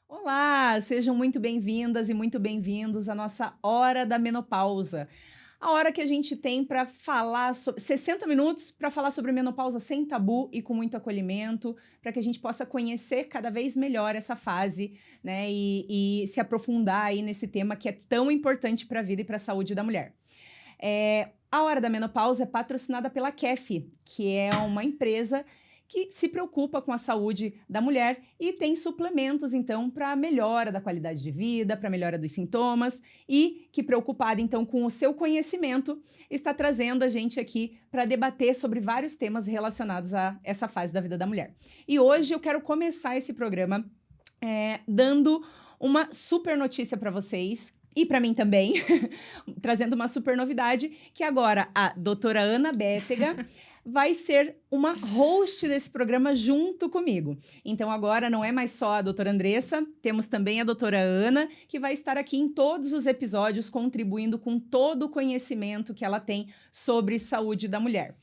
Olá, sejam muito bem-vindas e muito bem-vindos à nossa Hora da Menopausa. A hora que a gente tem para falar sobre 60 minutos para falar sobre menopausa sem tabu e com muito acolhimento, para que a gente possa conhecer cada vez melhor essa fase, né? E se aprofundar aí nesse tema que é tão importante para a vida e para a saúde da mulher. A Hora da Menopausa é patrocinada pela KEF, que é uma empresa que se preocupa com a saúde da mulher e tem suplementos, então, para a melhora da qualidade de vida, para a melhora dos sintomas e que, preocupada, então, com o seu conhecimento, está trazendo a gente aqui para debater sobre vários temas relacionados a essa fase da vida da mulher. E hoje eu quero começar esse programa dando uma super notícia para vocês e para mim também, trazendo uma super novidade, que agora a doutora Ana Bétega vai ser uma host desse programa junto comigo. Então agora não é mais só a doutora Andressa, temos também a doutora Ana, que vai estar aqui em todos os episódios contribuindo com todo o conhecimento que ela tem sobre saúde da mulher.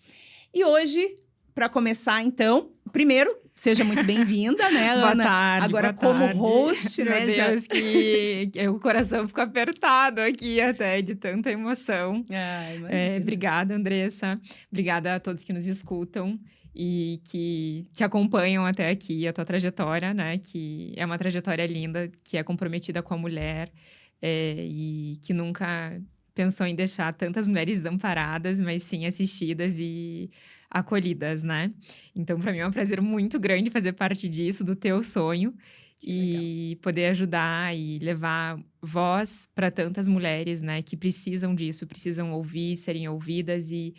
E hoje, para começar então, primeiro, seja muito bem-vinda, né, Ana? Boa tarde, Agora, boa como tarde. host, Meu né? Deus, que o coração ficou apertado aqui até de tanta emoção. Imagina. Obrigada, Andressa. Obrigada a todos que nos escutam e que te acompanham até aqui, a tua trajetória, né? Que é uma trajetória linda, que é comprometida com a mulher e que nunca pensou em deixar tantas mulheres desamparadas, mas sim assistidas e acolhidas, né? Então, para mim é um prazer muito grande fazer parte disso, do teu sonho e poder ajudar e levar voz para tantas mulheres, né, que precisam disso, precisam ouvir, serem ouvidas e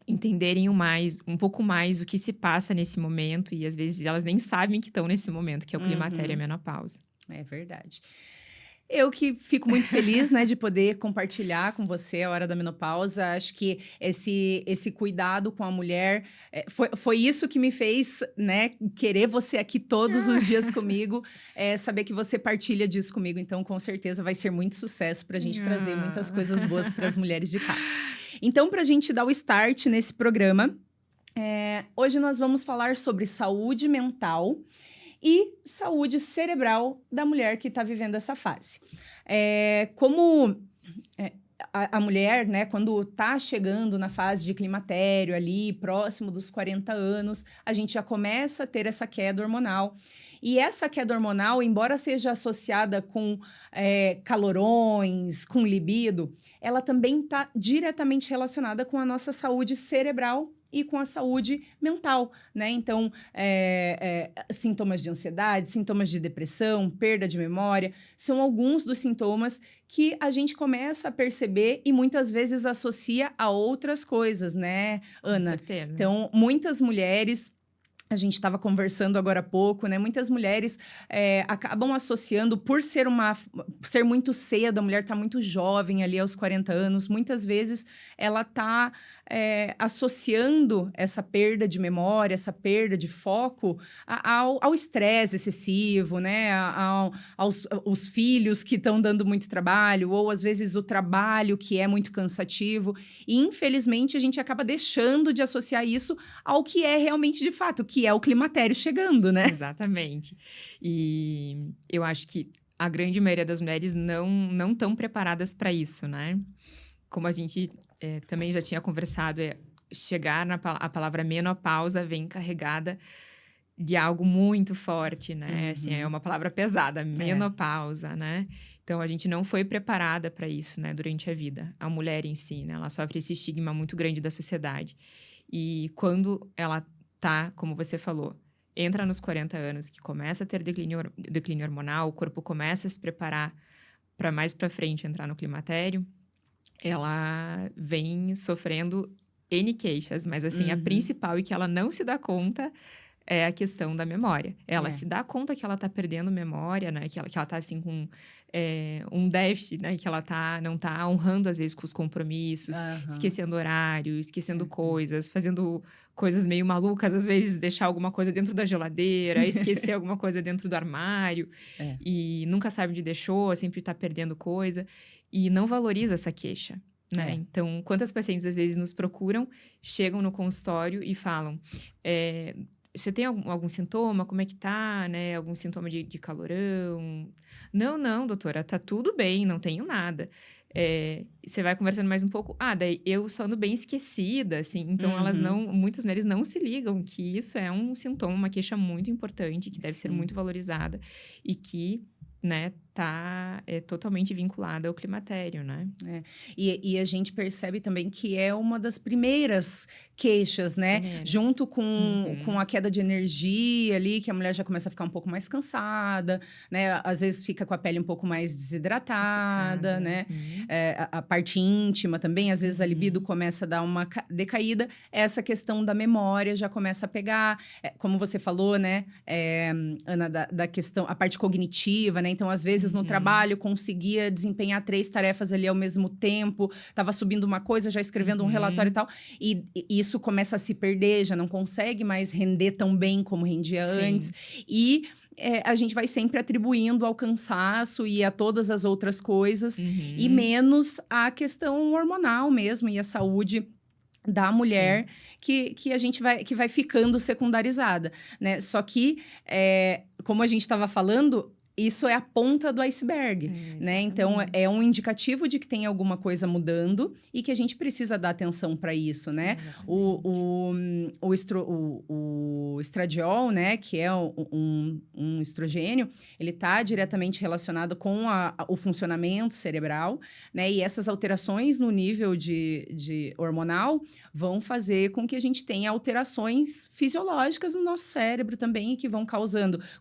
entenderem um pouco mais o que se passa nesse momento e às vezes elas nem sabem que estão nesse momento, que é o climatério e a menopausa. É verdade. Eu que fico muito feliz, né, de poder compartilhar com você a Hora da Menopausa. Acho que esse cuidado com a mulher foi isso que me fez, né, querer você aqui todos os dias comigo, saber que você partilha disso comigo. Então, com certeza, vai ser muito sucesso para a gente trazer muitas coisas boas para as mulheres de casa. Então, para a gente dar o start nesse programa, hoje nós vamos falar sobre saúde mental e saúde cerebral da mulher que está vivendo essa fase. A mulher, né, quando está chegando na fase de climatério ali, próximo dos 40 anos, a gente já começa a ter essa queda hormonal. E essa queda hormonal, embora seja associada com calorões, com libido, ela também está diretamente relacionada com a nossa saúde cerebral e com a saúde mental, né? Então, sintomas de ansiedade, sintomas de depressão, perda de memória, são alguns dos sintomas que a gente começa a perceber e muitas vezes associa a outras coisas, né, Ana? Com certeza. Então, muitas mulheres... A gente estava conversando agora há pouco, né? Muitas mulheres acabam associando, por ser muito cedo, a mulher está muito jovem ali aos 40 anos, muitas vezes ela está associando essa perda de memória, essa perda de foco ao estresse excessivo, né? Aos filhos que estão dando muito trabalho, ou às vezes o trabalho que é muito cansativo. E, infelizmente, a gente acaba deixando de associar isso ao que é realmente de fato, que é o climatério chegando, né? Exatamente. E eu acho que a grande maioria das mulheres não estão preparadas para isso, né? Como a gente também já tinha conversado, chegar a palavra menopausa vem carregada de algo muito forte, né? Assim, é uma palavra pesada, menopausa, né? Então, a gente não foi preparada para isso, né? Durante a vida. A mulher em si, né? Ela sofre esse estigma muito grande da sociedade. E quando ela tá, como você falou, entra nos 40 anos, que começa a ter declínio hormonal, o corpo começa a se preparar para mais para frente entrar no climatério, ela vem sofrendo N queixas, mas assim, a principal e que ela não se dá conta é a questão da memória. Ela se dá conta que ela tá perdendo memória, né? Que ela tá, assim, com um déficit, né? Que ela não tá honrando, às vezes, com os compromissos, esquecendo horário, esquecendo coisas, fazendo coisas meio malucas, às vezes, deixar alguma coisa dentro da geladeira, esquecer alguma coisa dentro do armário, e nunca sabe onde deixou, sempre tá perdendo coisa, e não valoriza essa queixa. Né? Então, quantas pacientes às vezes nos procuram, chegam no consultório e falam: você tem algum sintoma? Como é que tá, né? Algum sintoma de calorão? Não, doutora, tá tudo bem, não tenho nada. Você vai conversando mais um pouco. Daí eu só ando bem esquecida, assim. Então, muitas mulheres não se ligam que isso é um sintoma, uma queixa muito importante, que deve ser muito valorizada e que, né, tá totalmente vinculada ao climatério, né? E a gente percebe também que é uma das primeiras queixas, né? Junto com a queda de energia ali, que a mulher já começa a ficar um pouco mais cansada, né? Às vezes fica com a pele um pouco mais desidratada, né? A parte íntima também, às vezes a libido começa a dar uma decaída. Essa questão da memória já começa a pegar, como você falou, né, Ana, da questão, a parte cognitiva, né? Então, às vezes, no trabalho, conseguia desempenhar 3 tarefas ali ao mesmo tempo, estava subindo uma coisa, já escrevendo um relatório e tal, e isso começa a se perder, já não consegue mais render tão bem como rendia antes. E a gente vai sempre atribuindo ao cansaço e a todas as outras coisas, e menos a questão hormonal mesmo, e a saúde da mulher que a gente vai ficando secundarizada, né? Só que, como a gente estava falando, isso é a ponta do iceberg, né? Então, é um indicativo de que tem alguma coisa mudando e que a gente precisa dar atenção para isso, né? O estradiol, né? Que é um estrogênio, ele está diretamente relacionado com o funcionamento cerebral, né? E essas alterações no nível de hormonal vão fazer com que a gente tenha alterações fisiológicas no nosso cérebro também, e que vão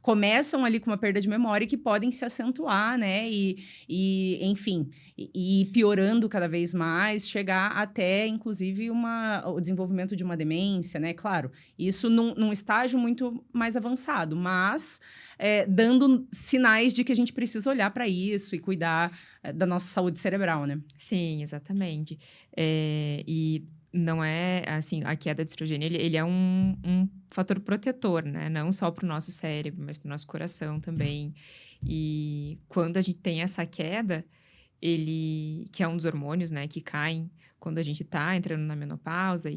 começam ali com uma perda de memória, que podem se acentuar, né? Enfim, e piorando cada vez mais, chegar até, inclusive, o desenvolvimento de uma demência, né? Claro, isso num estágio muito mais avançado, mas dando sinais de que a gente precisa olhar para isso e cuidar da nossa saúde cerebral, né? Sim, exatamente. E não é, assim, a queda de estrogênio, ele é um fator protetor, né? Não só para o nosso cérebro, mas para o nosso coração também. E quando a gente tem essa queda, que é um dos hormônios, né, que caem quando a gente está entrando na menopausa,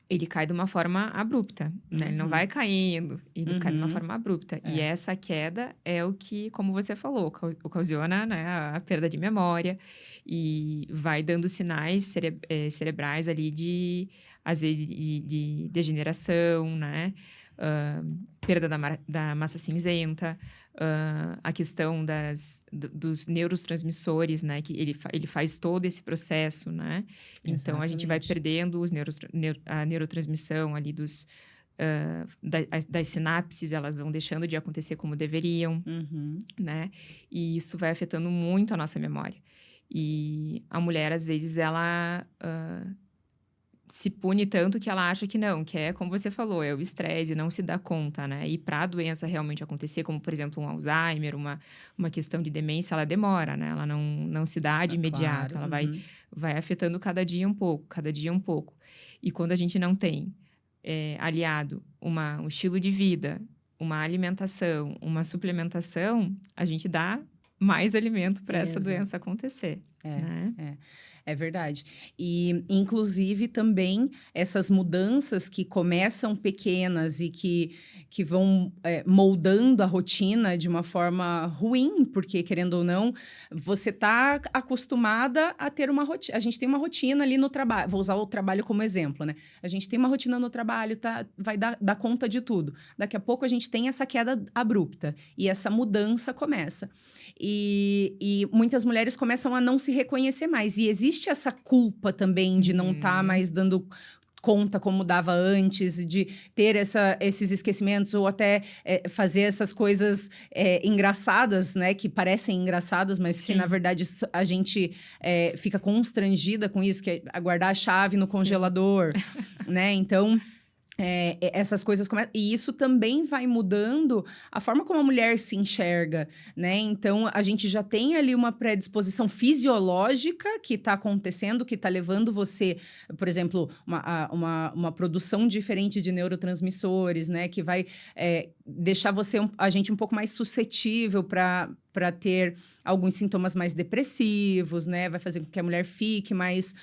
ele cai de uma forma abrupta, né? Ele não vai caindo, ele cai de uma forma abrupta. E essa queda é o que, como você falou, ocasiona, né, a perda de memória e vai dando sinais cerebrais ali às vezes, de degeneração, né? Perda da massa cinzenta, a questão dos neurotransmissores, né? Que ele faz todo esse processo, né? Então, a gente vai perdendo a neurotransmissão ali das sinapses, elas vão deixando de acontecer como deveriam, né? E isso vai afetando muito a nossa memória. E a mulher, às vezes, ela se pune tanto que ela acha que não, que é como você falou, é o estresse, não se dá conta, né? E para a doença realmente acontecer, como por exemplo um Alzheimer, uma questão de demência, ela demora, né? Ela não se dá de imediato, claro, ela vai afetando cada dia um pouco. E quando a gente não tem aliado um estilo de vida, uma alimentação, uma suplementação, a gente dá mais alimento para essa doença acontecer. Né? É verdade. E, inclusive, também essas mudanças que começam pequenas e que vão moldando a rotina de uma forma ruim, porque, querendo ou não, você está acostumada a ter uma rotina. A gente tem uma rotina ali no trabalho. Vou usar o trabalho como exemplo, né? A gente tem uma rotina no trabalho, vai dar conta de tudo. Daqui a pouco a gente tem essa queda abrupta e essa mudança começa. E muitas mulheres começam a não se reconhecer mais. E existe essa culpa também de não estar mais dando conta como dava antes, de ter esses esquecimentos, ou até fazer essas coisas engraçadas, né? Que parecem engraçadas, mas que, na verdade, a gente fica constrangida com isso, que é guardar a chave no congelador, né? Então, essas coisas começam. E isso também vai mudando a forma como a mulher se enxerga, né? Então, a gente já tem ali uma predisposição fisiológica que está acontecendo, que está levando você, por exemplo, uma produção diferente de neurotransmissores, né? Que vai deixar a gente um pouco mais suscetível para para ter alguns sintomas mais depressivos, né? Vai fazer com que a mulher fique mais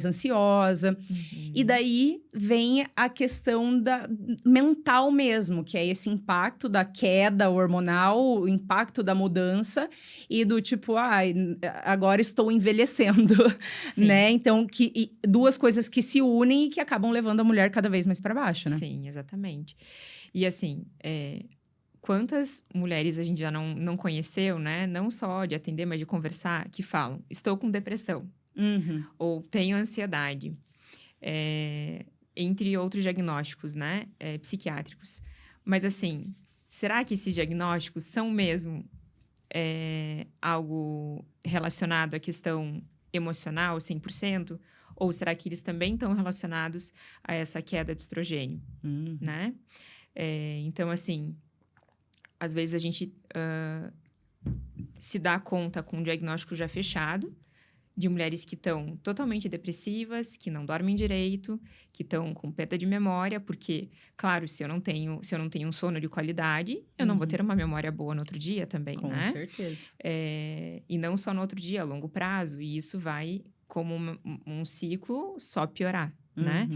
ansiosa. E daí vem a questão mental mesmo, que é esse impacto da queda hormonal, o impacto da mudança e do tipo, agora estou envelhecendo, né? Então, duas coisas que se unem e que acabam levando a mulher cada vez mais para baixo, né? Sim, exatamente. E assim, quantas mulheres a gente já não conheceu, né? Não só de atender, mas de conversar, que falam, estou com depressão, ou tenho ansiedade, entre outros diagnósticos, né? Psiquiátricos. Mas assim, será que esses diagnósticos são mesmo algo relacionado à questão emocional, 100%? Ou será que eles também estão relacionados a essa queda de estrogênio, né? Então, assim, às vezes a gente se dá conta com um diagnóstico já fechado de mulheres que estão totalmente depressivas, que não dormem direito, que estão com perda de memória, porque, claro, se eu não tenho um sono de qualidade, eu não vou ter uma memória boa no outro dia também, né? Com certeza. E não só no outro dia, a longo prazo, e isso vai como um ciclo só piorar, né?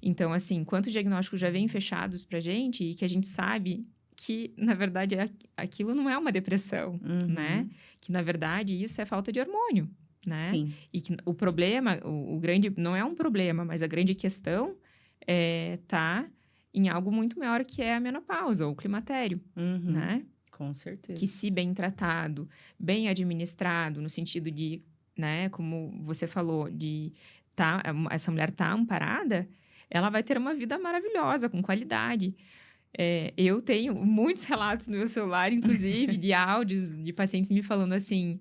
Então, assim, quantos diagnósticos já vêm fechados pra gente e que a gente sabe que, na verdade, aquilo não é uma depressão, né? Que, na verdade, isso é falta de hormônio, né? Sim. E que o problema, o grande... Não é um problema, mas a grande questão tá em algo muito maior que é a menopausa ou o climatério, né? Com certeza. Que, se bem tratado, bem administrado, no sentido de, né, como você falou, de essa mulher tá amparada, ela vai ter uma vida maravilhosa, com qualidade. Eu tenho muitos relatos no meu celular, inclusive, de áudios de pacientes me falando assim,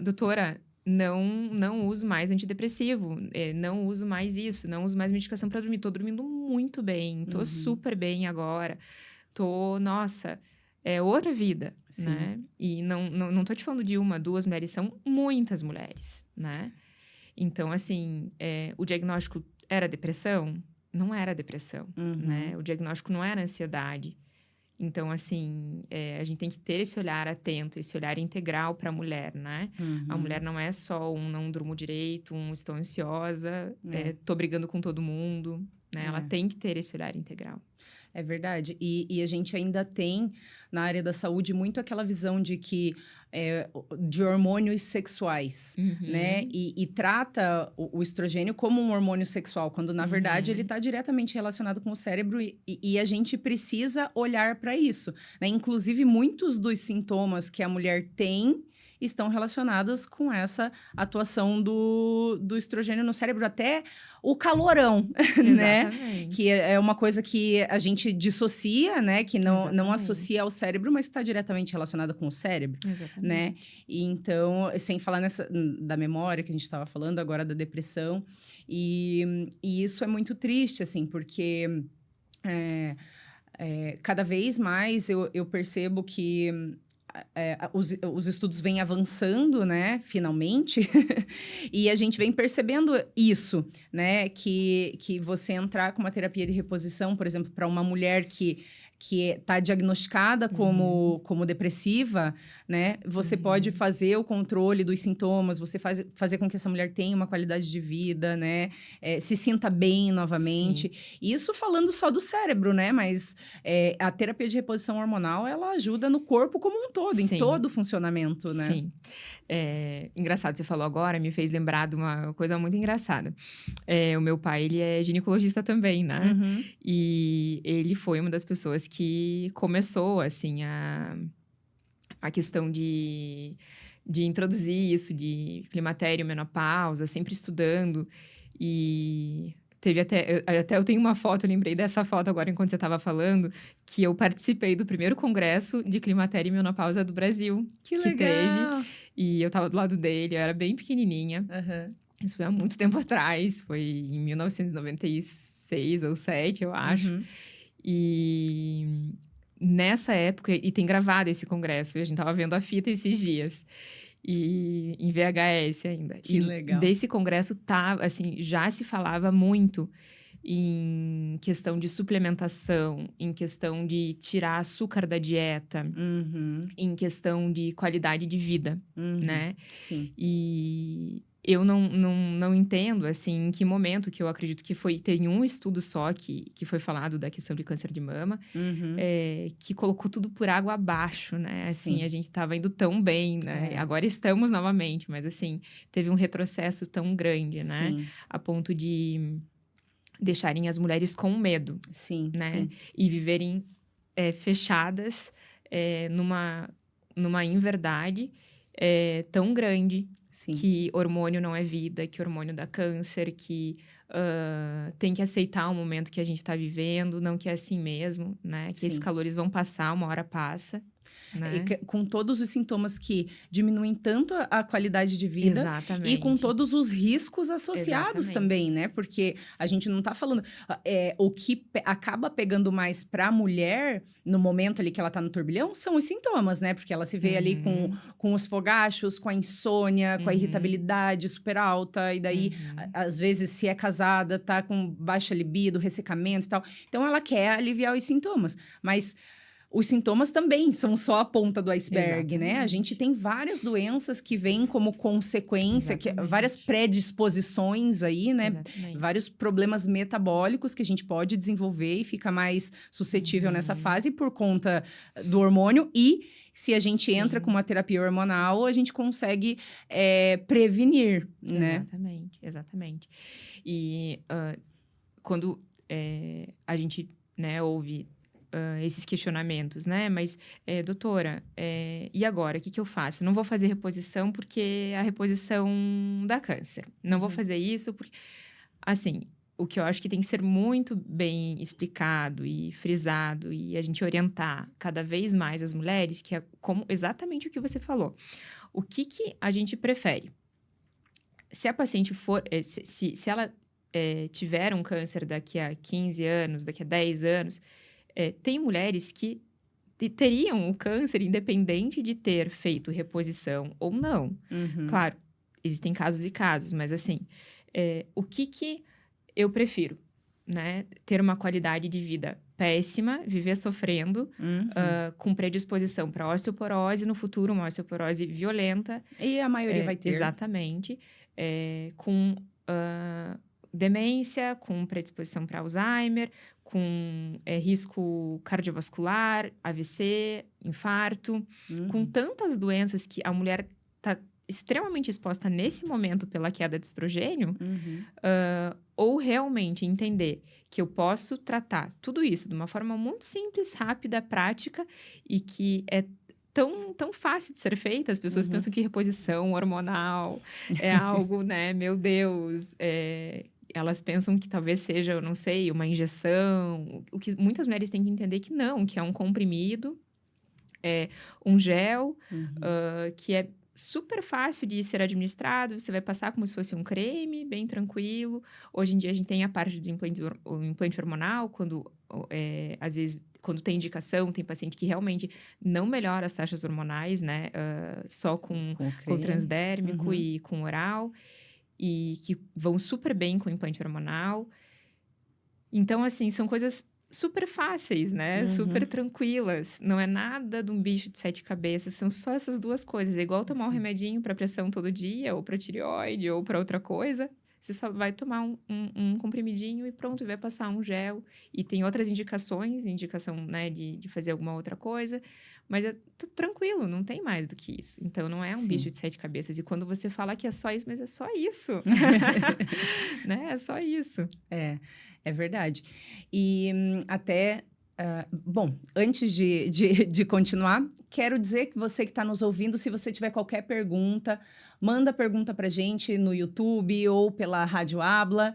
doutora, não uso mais antidepressivo, não uso mais isso, não uso mais medicação para dormir, tô dormindo muito bem, tô super bem agora, nossa... É outra vida, Sim. né? E não tô te falando de uma, duas mulheres, são muitas mulheres, né? Então, assim, o diagnóstico era depressão? Não era depressão, né? O diagnóstico não era ansiedade. Então, assim, a gente tem que ter esse olhar atento, esse olhar integral para a mulher, né? A mulher não é só não durmo direito, estou ansiosa, tô brigando com todo mundo, né? Ela tem que ter esse olhar integral. É verdade. E a gente ainda tem, na área da saúde, muito aquela visão de que de hormônios sexuais, né? E trata o estrogênio como um hormônio sexual, quando, na verdade, ele está diretamente relacionado com o cérebro e a gente precisa olhar para isso, né? Inclusive, muitos dos sintomas que a mulher tem estão relacionadas com essa atuação do estrogênio no cérebro, até o calorão, né? Que é uma coisa que a gente dissocia, né? Que não associa ao cérebro, mas está diretamente relacionada com o cérebro, né? E então, sem falar da memória que a gente estava falando, agora da depressão, e isso é muito triste, assim, porque cada vez mais eu percebo que os estudos vêm avançando, né, finalmente, e a gente vem percebendo isso, né, que você entrar com uma terapia de reposição, por exemplo, para uma mulher que está diagnosticada como depressiva, né? Você pode fazer o controle dos sintomas, você fazer com que essa mulher tenha uma qualidade de vida, né? Se sinta bem novamente. Sim. Isso falando só do cérebro, né? Mas a terapia de reposição hormonal, ela ajuda no corpo como um todo, em todo o funcionamento, né? Sim. Engraçado, você falou agora, me fez lembrar de uma coisa muito engraçada. O meu pai, ele é ginecologista também, né? E ele foi uma das pessoas que começou, assim, a questão de introduzir isso, de climatério, menopausa, sempre estudando. E teve até eu tenho uma foto, eu lembrei dessa foto agora enquanto você estava falando, que eu participei do primeiro congresso de climatério e menopausa do Brasil. Que legal! Teve. E eu estava do lado dele, eu era bem pequenininha. Isso foi há muito tempo atrás, foi em 1996 ou 97, eu acho. E nessa época, e tem gravado esse congresso, e a gente tava vendo a fita esses dias, e em VHS ainda. Que legal. Desse congresso, assim, já se falava muito em questão de suplementação, em questão de tirar açúcar da dieta, em questão de qualidade de vida, né? Sim. E eu não entendo, assim, em que momento, que eu acredito que tem um estudo só que foi falado da questão de câncer de mama, que colocou tudo por água abaixo, né? Assim, Sim. a gente estava indo tão bem, né? Agora estamos novamente, mas assim, teve um retrocesso tão grande, né? Sim. A ponto de deixarem as mulheres com medo, Sim. né? Sim. E viverem fechadas numa inverdade tão grande, Sim. que hormônio não é vida, que hormônio dá câncer, que tem que aceitar o momento que a gente está vivendo, não que é assim mesmo, né? Que esses Sim. calores vão passar, uma hora passa, né? Com todos os sintomas que diminuem tanto a qualidade de vida Exatamente. e com todos os riscos associados também, né? Porque a gente não tá falando... o que acaba pegando mais pra mulher, no momento ali que ela tá no turbilhão, são os sintomas, né? Porque ela se vê ali com os fogachos, com a insônia, com a irritabilidade super alta. E daí, às vezes, se é casada, tá com baixa libido, ressecamento e tal. Então, ela quer aliviar os sintomas. Mas... os sintomas também são só a ponta do iceberg, né? A gente tem várias doenças que vêm como consequência, várias predisposições aí, né? Vários problemas metabólicos que a gente pode desenvolver e fica mais suscetível nessa fase por conta do hormônio. E se a gente entra com uma terapia hormonal, a gente consegue prevenir, né? Exatamente. E quando a gente, né, ouve... esses questionamentos, né? Mas, doutora, e agora? O que eu faço? Não vou fazer reposição porque a reposição dá câncer. Não vou fazer isso porque... Assim, o que eu acho que tem que ser muito bem explicado e frisado e a gente orientar cada vez mais as mulheres, que é exatamente o que você falou. O que a gente prefere? Se a paciente for... se ela tiver um câncer daqui a 15 anos, daqui a 10 anos... tem mulheres que teriam o câncer independente de ter feito reposição ou não. Claro, existem casos e casos, mas assim, o que eu prefiro, né? Ter uma qualidade de vida péssima, viver sofrendo, com predisposição para osteoporose, no futuro uma osteoporose violenta. E a maioria vai ter. Exatamente. Com demência, com predisposição para Alzheimer, com risco cardiovascular, AVC, infarto, com tantas doenças que a mulher está extremamente exposta nesse momento pela queda de estrogênio, ou realmente entender que eu posso tratar tudo isso de uma forma muito simples, rápida, prática e que é tão fácil de ser feita. As pessoas pensam que reposição hormonal é algo, né? Meu Deus, elas pensam que talvez seja, eu não sei, uma injeção. O que muitas mulheres têm que entender que não, que é um comprimido, um gel, que é super fácil de ser administrado. Você vai passar como se fosse um creme, bem tranquilo. Hoje em dia, a gente tem a parte do implante hormonal, quando, às vezes, quando tem indicação, tem paciente que realmente não melhora as taxas hormonais, né? Só com transdérmico e com oral. E que vão super bem com o implante hormonal. Então, assim, são coisas super fáceis, né? Super tranquilas. Não é nada de um bicho de 7 cabeças. São só essas duas coisas. É igual tomar um remedinho para pressão todo dia, ou para tireoide, ou para outra coisa. Você só vai tomar um comprimidinho e pronto, vai passar um gel. E tem outras indicações, indicação, né, de fazer alguma outra coisa. Mas é tranquilo, não tem mais do que isso. Então, não é um bicho de 7 cabeças. E quando você fala que é só isso, mas é só isso. Né? É só isso. É verdade. E até... bom, antes de continuar, quero dizer que você que está nos ouvindo, se você tiver qualquer pergunta, manda pergunta para a gente no YouTube ou pela Rádio Habla,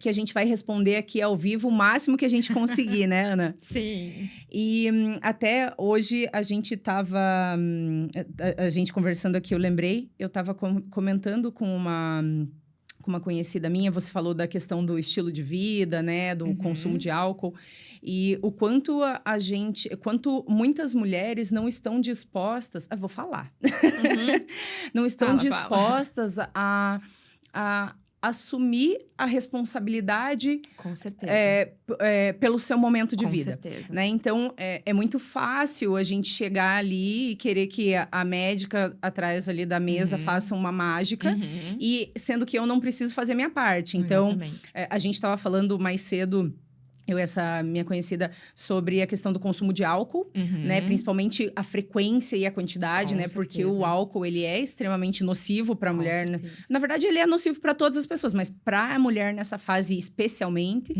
que a gente vai responder aqui ao vivo o máximo que a gente conseguir, né, Ana? Sim. E até hoje a gente estava... a gente conversando aqui, eu lembrei, eu estava comentando com uma conhecida minha, você falou da questão do estilo de vida, né, do consumo de álcool, e o quanto quanto muitas mulheres não estão dispostas, vou falar, não estão dispostas a assumir a responsabilidade Com certeza. pelo seu momento de Com vida. certeza. Né? Então, é muito fácil a gente chegar ali e querer que a médica atrás ali da mesa faça uma mágica, e sendo que eu não preciso fazer minha parte. Então, Exatamente. a gente estava falando mais cedo, eu e essa minha conhecida, sobre a questão do consumo de álcool, né? Principalmente a frequência e a quantidade, Com né? Porque certeza. o álcool, ele é extremamente nocivo para a Com mulher, né? certeza. Na verdade, ele é nocivo para todas as pessoas, mas para a mulher nessa fase especialmente.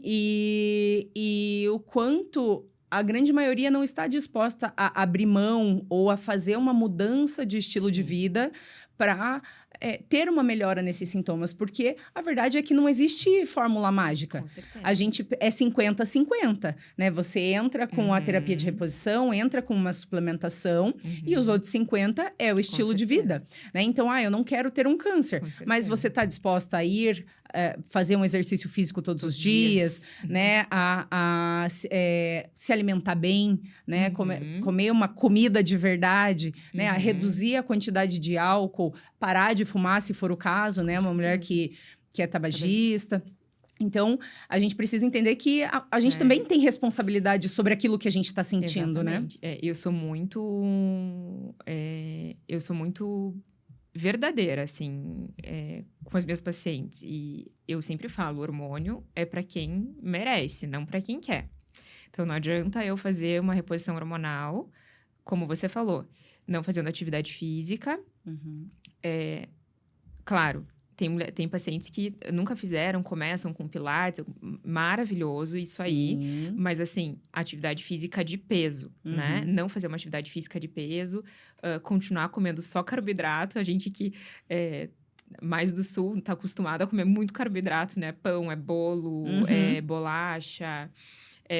E o quanto a grande maioria não está disposta a abrir mão ou a fazer uma mudança de estilo de Sim. vida para ter uma melhora nesses sintomas. Porque a verdade é que não existe fórmula mágica. Com certeza. A gente é 50-50, né? Você entra com a terapia de reposição, entra com uma suplementação, e os outros 50 é o estilo de vida, né? Então, eu não quero ter um câncer, Com certeza. mas você está disposta a ir fazer um exercício físico todos os dias, né? A se alimentar bem, né? Comer uma comida de verdade, né? A reduzir a quantidade de álcool, parar de fumar, se for o caso, né? Uma mulher que é tabagista. Então, a gente precisa entender que a gente também tem responsabilidade sobre aquilo que a gente está sentindo, Exatamente. né? Eu sou muito verdadeira, assim, com as minhas pacientes. E eu sempre falo, hormônio é para quem merece, não para quem quer. Então, não adianta eu fazer uma reposição hormonal, como você falou, não fazendo atividade física. Claro, tem pacientes que nunca fizeram, começam com pilates, maravilhoso isso aí. Mas, assim, atividade física de peso, né? Não fazer uma atividade física de peso, continuar comendo só carboidrato. A gente que mais do sul tá acostumado a comer muito carboidrato, né? Pão, bolo, bolacha,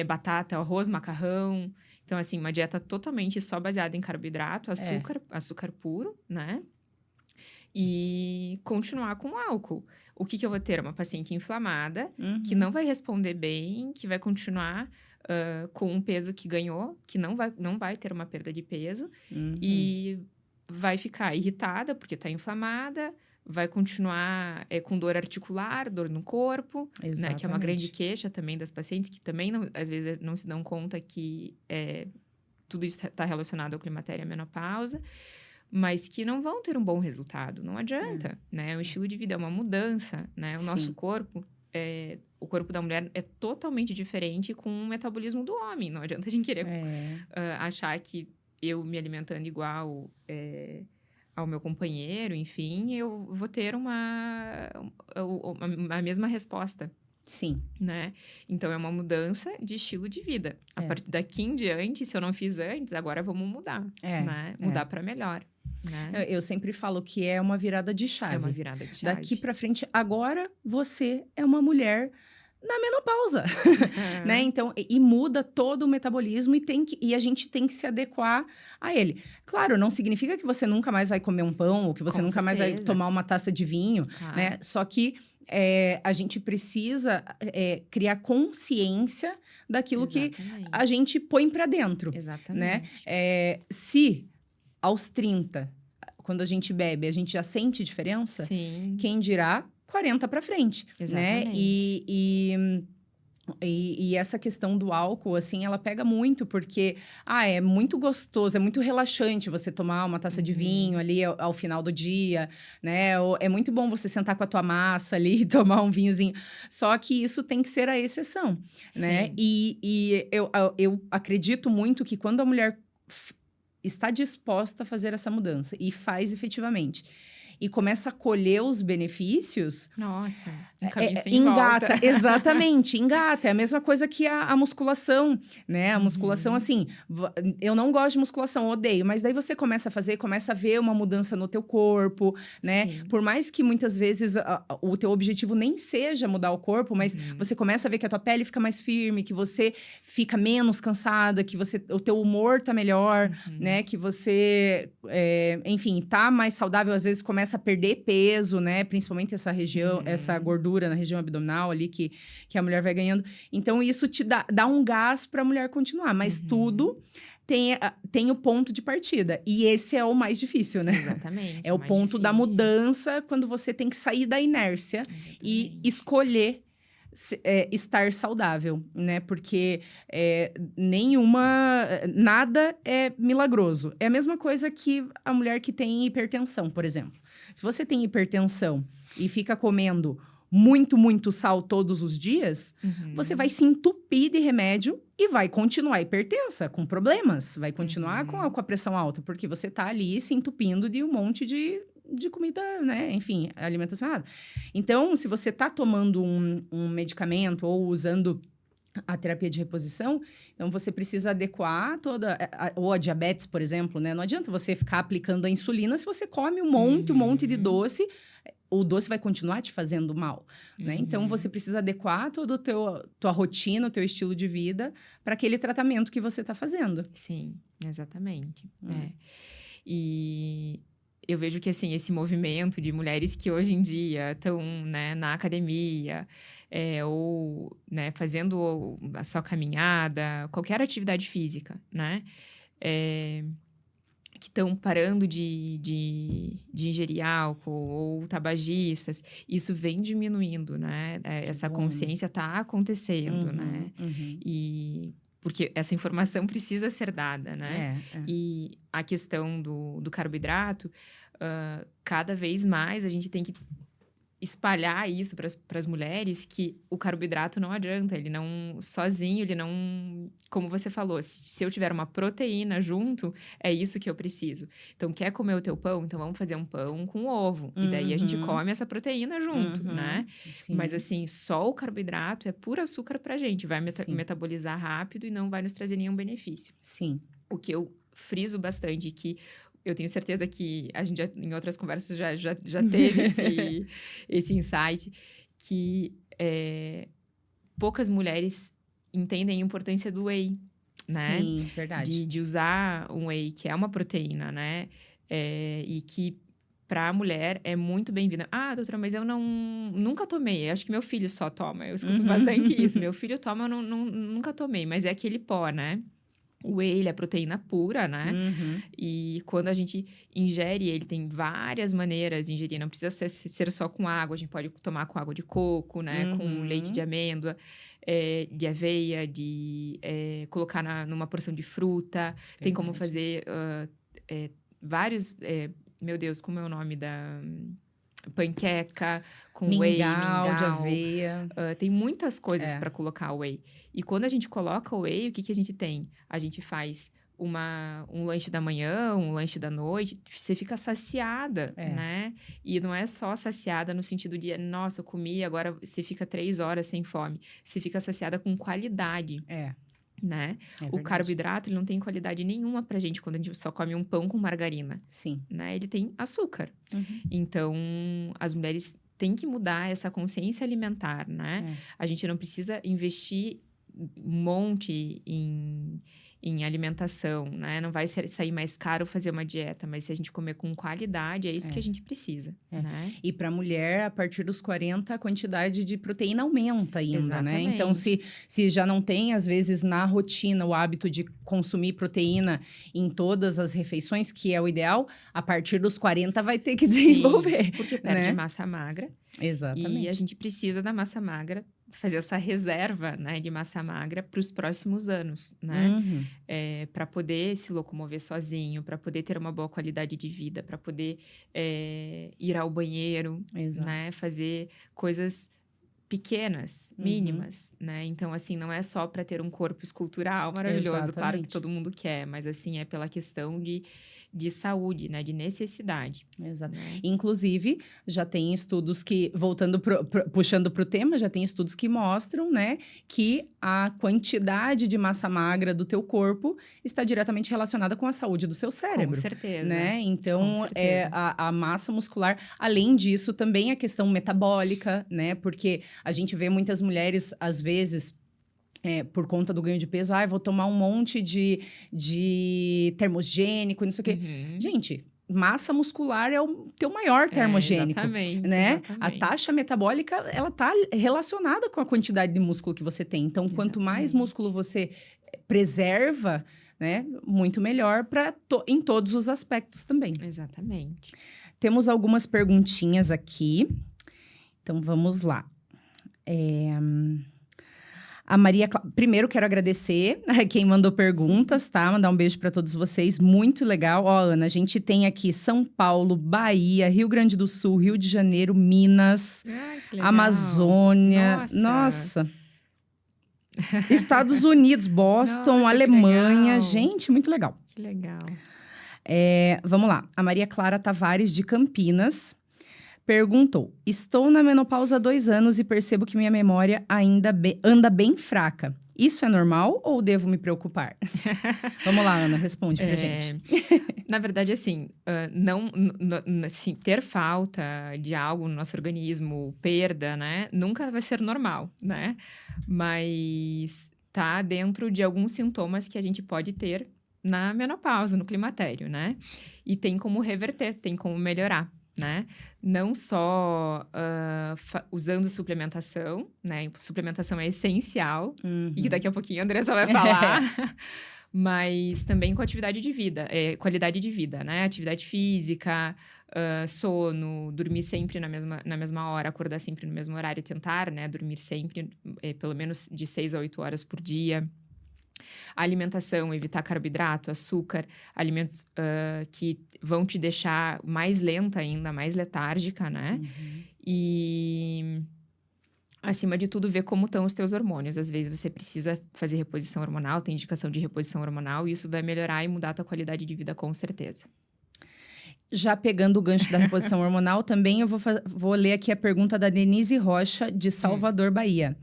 batata, arroz, macarrão. Então, assim, uma dieta totalmente só baseada em carboidrato, açúcar puro, né? E continuar com o álcool. O que eu vou ter? Uma paciente inflamada, que não vai responder bem, que vai continuar com um peso que ganhou, que não vai ter uma perda de peso, e vai ficar irritada porque está inflamada, vai continuar com dor articular, dor no corpo, né, que é uma grande queixa também das pacientes, que também, às vezes, não se dão conta que tudo isso está relacionado ao climatério e à menopausa, mas que não vão ter um bom resultado. Não adianta, né? O estilo de vida é uma mudança, né? O nosso corpo, o corpo da mulher é totalmente diferente com o metabolismo do homem. Não adianta a gente querer achar que eu me alimentando igual ao meu companheiro, enfim, eu vou ter a mesma resposta. Sim. Né? Então, é uma mudança de estilo de vida. A partir daqui em diante, se eu não fiz antes, agora vamos mudar, né? Mudar para melhor. Né? Eu sempre falo que é uma virada de chave. É uma virada de chave. Daqui para frente, agora você é uma mulher na menopausa, né? Então, e muda todo o metabolismo e a gente tem que se adequar a ele. Claro, não significa que você nunca mais vai comer um pão ou que você nunca mais vai tomar uma taça de vinho, né? Só que a gente precisa criar consciência daquilo que a gente põe para dentro. Exatamente. Né? Se aos 30, quando a gente bebe, a gente já sente diferença, sim, quem dirá 40 para frente. Exatamente. Né? E essa questão do álcool, assim, ela pega muito, porque é muito gostoso, é muito relaxante você tomar uma taça de vinho ali ao final do dia, né? É muito bom você sentar com a tua massa ali e tomar um vinhozinho. Só que isso tem que ser a exceção, né? E eu acredito muito que quando a mulher está disposta a fazer essa mudança e faz efetivamente, e começa a colher os benefícios... Nossa, um caminho sem engata. Volta. Exatamente, engata. É a mesma coisa que a musculação, né? A musculação, assim, eu não gosto de musculação, odeio, mas daí você começa a fazer, começa a ver uma mudança no teu corpo, né? Sim. Por mais que muitas vezes o teu objetivo nem seja mudar o corpo, mas você começa a ver que a tua pele fica mais firme, que você fica menos cansada, que o teu humor tá melhor, né? Que você, enfim, tá mais saudável, às vezes começa a perder peso, né? Principalmente essa região, essa gordura na região abdominal ali que a mulher vai ganhando. Então, isso te dá um gás para a mulher continuar. Mas tudo tem o ponto de partida. E esse é o mais difícil, né? Exatamente. É o mais ponto da difícil. mudança, quando você tem que sair da inércia e Exatamente. escolher estar saudável, né? Porque nada é milagroso. É a mesma coisa que a mulher que tem hipertensão, por exemplo. Se você tem hipertensão e fica comendo muito, muito sal todos os dias, você vai se entupir de remédio e vai continuar hipertensa, com problemas. Vai continuar com a pressão alta, porque você tá ali se entupindo de um monte de comida, né? Enfim, alimentação errada. Então, se você tá tomando um medicamento ou usando a terapia de reposição, então você precisa adequar ou a diabetes, por exemplo, né? Não adianta você ficar aplicando a insulina se você come um monte de doce, o doce vai continuar te fazendo mal, né? Então, você precisa adequar toda tua rotina, o teu estilo de vida para aquele tratamento que você está fazendo. Sim, exatamente. E eu vejo que, assim, esse movimento de mulheres que hoje em dia estão, né, na academia, ou, né, fazendo a sua caminhada, qualquer atividade física, né? Que estão parando de ingerir álcool ou tabagistas, isso vem diminuindo, né? Essa consciência está acontecendo, né? E porque essa informação precisa ser dada, né? E a questão do carboidrato, cada vez mais a gente tem que espalhar isso para as mulheres, que o carboidrato não adianta, ele não, sozinho, ele não, como você falou, se eu tiver uma proteína junto, é isso que eu preciso. Então, quer comer o teu pão? Então, vamos fazer um pão com ovo. E daí, a gente come essa proteína junto, né? Sim. Mas, assim, só o carboidrato é puro açúcar pra gente, vai metabolizar rápido e não vai nos trazer nenhum benefício. Sim. O que eu friso bastante, que eu tenho certeza que a gente, em outras conversas, já teve esse insight, que poucas mulheres entendem a importância do whey, né? Sim, verdade. De usar um whey, que é uma proteína, né? E que, para a mulher, é muito bem-vinda. Ah, doutora, mas eu nunca tomei. Acho que meu filho só toma. Eu escuto bastante isso. Meu filho toma, eu nunca tomei. Mas é aquele pó, né? O whey, ele é proteína pura, né? E quando a gente ingere, ele tem várias maneiras de ingerir. Não precisa ser só com água. A gente pode tomar com água de coco, né? Com leite de amêndoa, de aveia, colocar numa porção de fruta. Verdade. Tem como fazer vários... meu Deus, como é o nome da... panqueca com whey, mingau de aveia. Tem muitas coisas para colocar whey. E quando a gente coloca o whey, o que a gente tem? A gente faz um lanche da manhã, um lanche da noite, você fica saciada, né? E não é só saciada no sentido de, nossa, eu comi, agora você fica 3 horas sem fome. Você fica saciada com qualidade. Né? O carboidrato, ele não tem qualidade nenhuma pra gente quando a gente só come um pão com margarina. Sim. Né? Ele tem açúcar. Então, as mulheres têm que mudar essa consciência alimentar, né? A gente não precisa investir um monte em alimentação, né? Não vai sair mais caro fazer uma dieta, mas se a gente comer com qualidade, é isso que a gente precisa, né? E para mulher, a partir dos 40, a quantidade de proteína aumenta ainda, Exatamente. né? Então, se já não tem, às vezes, na rotina, o hábito de consumir proteína em todas as refeições, que é o ideal, a partir dos 40 vai ter que desenvolver. Sim, porque perde massa magra. Exatamente. E a gente precisa da massa magra, fazer essa reserva, né, de massa magra para os próximos anos, né? Para poder se locomover sozinho, para poder ter uma boa qualidade de vida, para poder ir ao banheiro, né? Fazer coisas pequenas, mínimas, né? Então, assim, não é só para ter um corpo escultural maravilhoso, claro que todo mundo quer, mas, assim, é pela questão de saúde, né? De necessidade. Exato. Né? Inclusive, já tem estudos que, puxando para o tema, já tem estudos que mostram, né, que a quantidade de massa magra do teu corpo está diretamente relacionada com a saúde do seu cérebro. Com certeza. Né? Então, a massa muscular. Além disso, também a questão metabólica, né? Porque a gente vê muitas mulheres, às vezes... por conta do ganho de peso, vou tomar um monte de termogênico, não sei o quê. Gente, massa muscular é o teu maior termogênico, exatamente, né? Exatamente. A taxa metabólica, ela tá relacionada com a quantidade de músculo que você tem. Então, quanto mais músculo você preserva, né, muito melhor em todos os aspectos também. Exatamente. Temos algumas perguntinhas aqui, então vamos lá. A Maria... Primeiro, quero agradecer a quem mandou perguntas, tá? Mandar um beijo para todos vocês, muito legal. Ó, Ana, a gente tem aqui São Paulo, Bahia, Rio Grande do Sul, Rio de Janeiro, Minas, Ai, que legal. Amazônia... Nossa! Estados Unidos, Boston, Nossa, que Alemanha... legal. Gente, muito legal. Que legal. Vamos lá. A Maria Clara Tavares, de Campinas... perguntou: estou na menopausa há 2 anos e percebo que minha memória ainda anda bem fraca. Isso é normal ou devo me preocupar? Vamos lá, Ana, responde pra gente. Na verdade, assim, assim, ter falta de algo no nosso organismo, perda, né? Nunca vai ser normal, né? Mas tá dentro de alguns sintomas que a gente pode ter na menopausa, no climatério, né? E tem como reverter, tem como melhorar. Né? Não só usando suplementação, né? Suplementação é essencial, e que daqui a pouquinho a Andressa vai falar, mas também com atividade de vida, qualidade de vida, né? Atividade física, sono, dormir sempre na mesma hora, acordar sempre no mesmo horário, tentar, né? Dormir sempre, pelo menos de 6 a 8 horas por dia. A alimentação, evitar carboidrato, açúcar, alimentos que vão te deixar mais lenta ainda, mais letárgica, né? E, acima de tudo, ver como estão os teus hormônios. Às vezes, você precisa fazer reposição hormonal, tem indicação de reposição hormonal, e isso vai melhorar e mudar a tua qualidade de vida, com certeza. Já pegando o gancho da reposição hormonal, também eu vou ler aqui a pergunta da Denise Rocha, de Salvador, Bahia.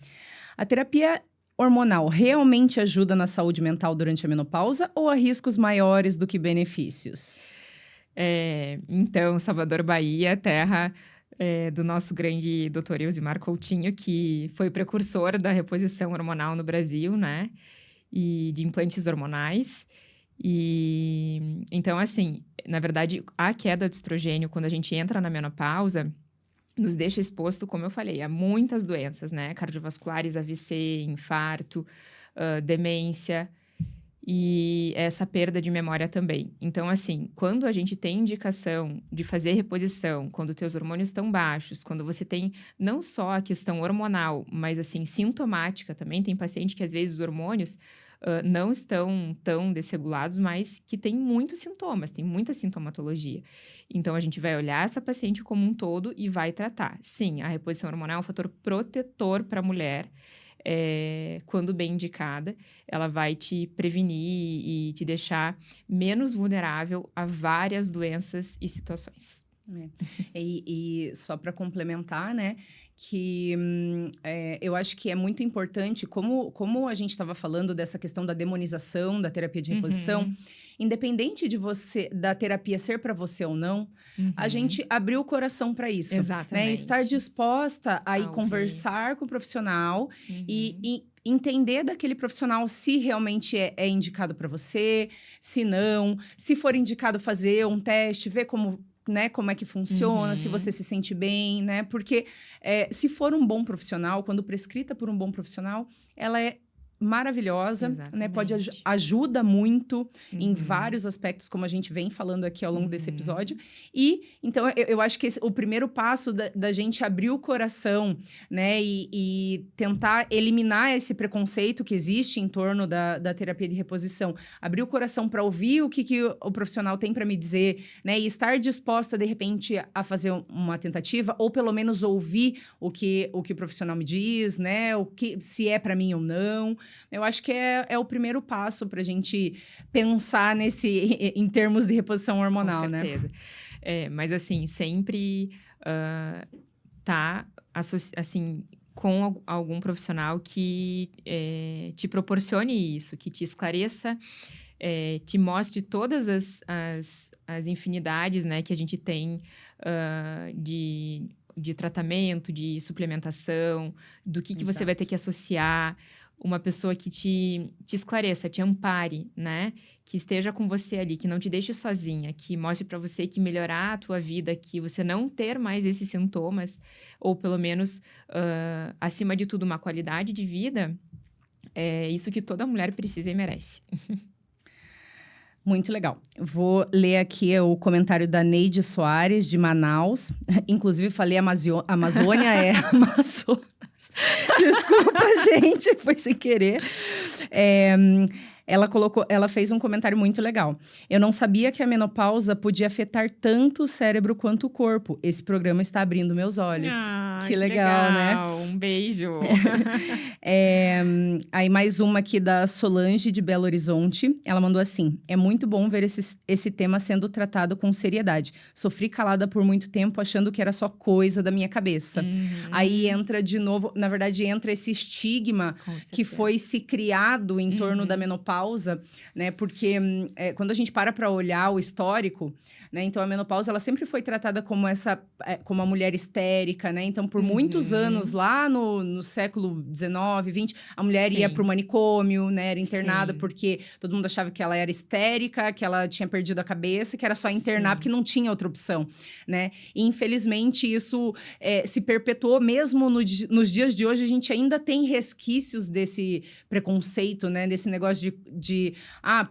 A terapia hormonal realmente ajuda na saúde mental durante a menopausa ou há riscos maiores do que benefícios? Então, Salvador, Bahia, terra do nosso grande doutor Elzimar Coutinho, que foi precursor da reposição hormonal no Brasil, né? E de implantes hormonais. E então, assim, na verdade, a queda do estrogênio, quando a gente entra na menopausa, nos deixa exposto, como eu falei, a muitas doenças, né? Cardiovasculares, AVC, infarto, demência e essa perda de memória também. Então, assim, quando a gente tem indicação de fazer reposição, quando teus hormônios estão baixos, quando você tem não só a questão hormonal, mas, assim, sintomática também, tem paciente que, às vezes, os hormônios não estão tão desregulados, mas que tem muitos sintomas, tem muita sintomatologia. Então, a gente vai olhar essa paciente como um todo e vai tratar. Sim, a reposição hormonal é um fator protetor para a mulher. Quando bem indicada, ela vai te prevenir e te deixar menos vulnerável a várias doenças e situações. E só para complementar, né, que eu acho que é muito importante, como a gente estava falando dessa questão da demonização da terapia de reposição, independente da terapia ser para você ou não, a gente abriu o coração para isso. Exatamente. Né? Estar disposta a ir conversar com o profissional e entender daquele profissional se realmente é indicado para você, se não, se for indicado fazer um teste, ver como é que funciona, se você se sente bem, né? Porque se for um bom profissional, quando prescrita por um bom profissional, ela é maravilhosa, né? Ajuda muito em vários aspectos, como a gente vem falando aqui ao longo desse episódio. E, então, eu acho que o primeiro passo da gente abrir o coração, né? E tentar eliminar esse preconceito que existe em torno da terapia de reposição. Abrir o coração para ouvir o que o profissional tem para me dizer, né? E estar disposta, de repente, a fazer uma tentativa, ou pelo menos ouvir o que o profissional me diz, né? Se é para mim ou não. Eu acho que é o primeiro passo para a gente pensar em termos de reposição hormonal, né? Com certeza. Mas, assim, sempre assim, com algum profissional que te proporcione isso, que te esclareça, te mostre todas as infinidades, né, que a gente tem de tratamento, de suplementação, do que você vai ter que associar. Uma pessoa que te esclareça, te ampare, né? Que esteja com você ali, que não te deixe sozinha, que mostre para você que melhorar a tua vida, que você não ter mais esses sintomas, ou pelo menos, acima de tudo, uma qualidade de vida, é isso que toda mulher precisa e merece. Muito legal. Vou ler aqui o comentário da Neide Soares, de Manaus. Inclusive, falei Amazônia, é Amazonas. Desculpa, gente, foi sem querer. Ela fez um comentário muito legal. Eu não sabia que a menopausa podia afetar tanto o cérebro quanto o corpo. Esse programa está abrindo meus olhos. Que legal, né? Um beijo. Aí mais uma aqui da Solange, de Belo Horizonte. Ela mandou assim: é muito bom ver esse tema sendo tratado com seriedade. Sofri calada por muito tempo, achando que era só coisa da minha cabeça. Aí entra de novo, na verdade, entra esse estigma que foi se criado em torno da menopausa, né? Porque quando a gente para olhar o histórico, né? Então, a menopausa, ela sempre foi tratada como como a mulher histérica, né? Então, por muitos anos, lá no século XIX, XX, a mulher ia para o manicômio, né? Era internada porque todo mundo achava que ela era histérica, que ela tinha perdido a cabeça, que era só internar, porque não tinha outra opção, né? E, infelizmente, isso se perpetuou mesmo nos dias de hoje. A gente ainda tem resquícios desse preconceito, né? Desse negócio